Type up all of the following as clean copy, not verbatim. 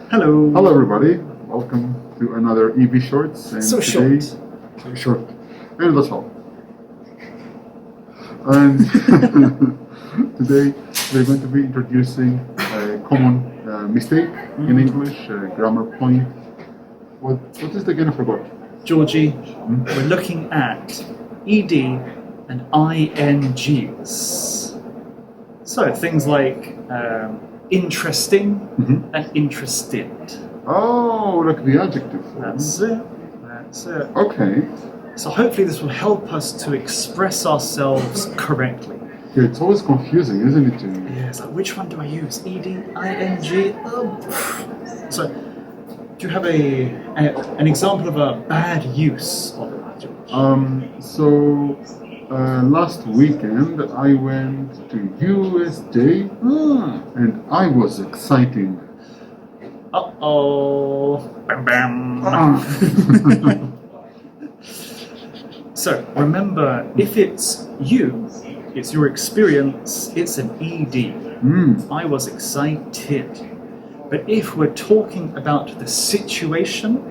Hello. Hello, everybody. Welcome to another EB Shorts. And So today, short. Short. And that's all. And today we're going to be introducing a common mistake in English, a grammar point. What is it again? I forgot. Georgie, we're looking at ED and INGs. So things like interesting and interested. Oh, like the adjective form. That's it. That's it. Okay. So hopefully this will help us to express ourselves correctly. Yeah, it's always confusing, isn't it, Jamie? Yeah, it's like, which one do I use? ED, ING? So, do you have an example of a bad use of it, George? Last weekend I went to USJ and I was exciting. Uh-oh. Bam, bam. So, remember, if it's you, it's your experience, it's an ED. I was excited. But if we're talking about the situation,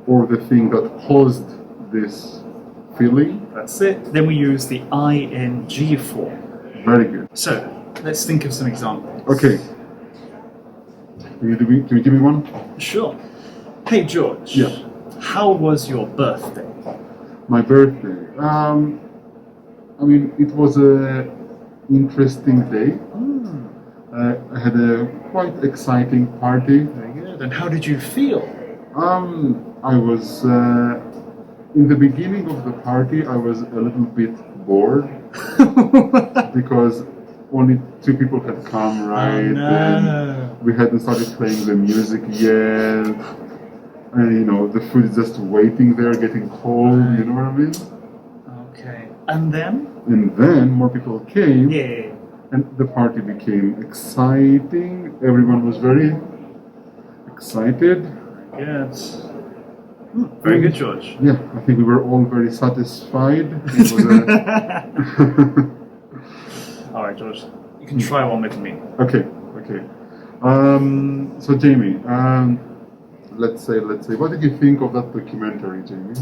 or the thing that caused this feeling. That's it. Then we use the ING form. Very good. So, let's think of some examples. Okay. Can you give me one? Sure. Hey, George. Yeah. How was your birthday? My birthday. It was an interesting day. I had a quite exciting party. Very good. And how did you feel? I was in the beginning of the party. I was a little bit bored because only 2 people had come, right? Oh, no. And we hadn't started playing the music yet. And the food is just waiting there, getting cold. You know what I mean? Okay. And then? And then more people came. Yeah. And the party became exciting. Everyone was very excited. Good. Very good, George. Yeah, I think we were all very satisfied. It was All right, George. You can try one with me. Okay. So Jamie, let's say, what did you think of that documentary, Jamie?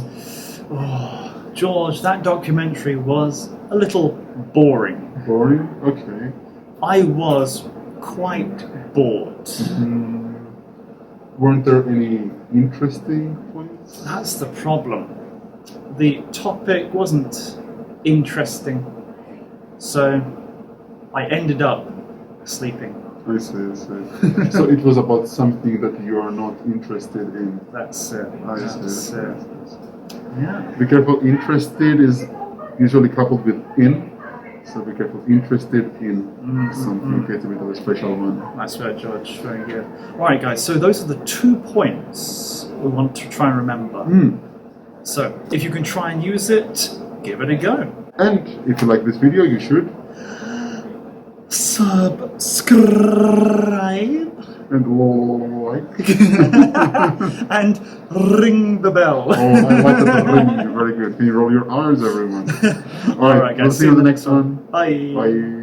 Oh, George, that documentary was a little boring. Boring? Okay. I was quite bored. Weren't there any interesting points? That's the problem. The topic wasn't interesting, so I ended up sleeping. I see. So it was about something that you are not interested in. That's it. I see. Yeah. Be careful, interested is usually coupled with in. So be careful, interested in something. It's a bit of a special one. That's right, George. Very good. All right, guys. So those are the 2 points we want to try and remember. So if you can try and use it, give it a go. And if you like this video, you should subscribe and like and ring the bell. Oh, I like that ring. Very good. Can you roll your R's, everyone? All right, guys. We'll see you in the next one. Bye. Bye.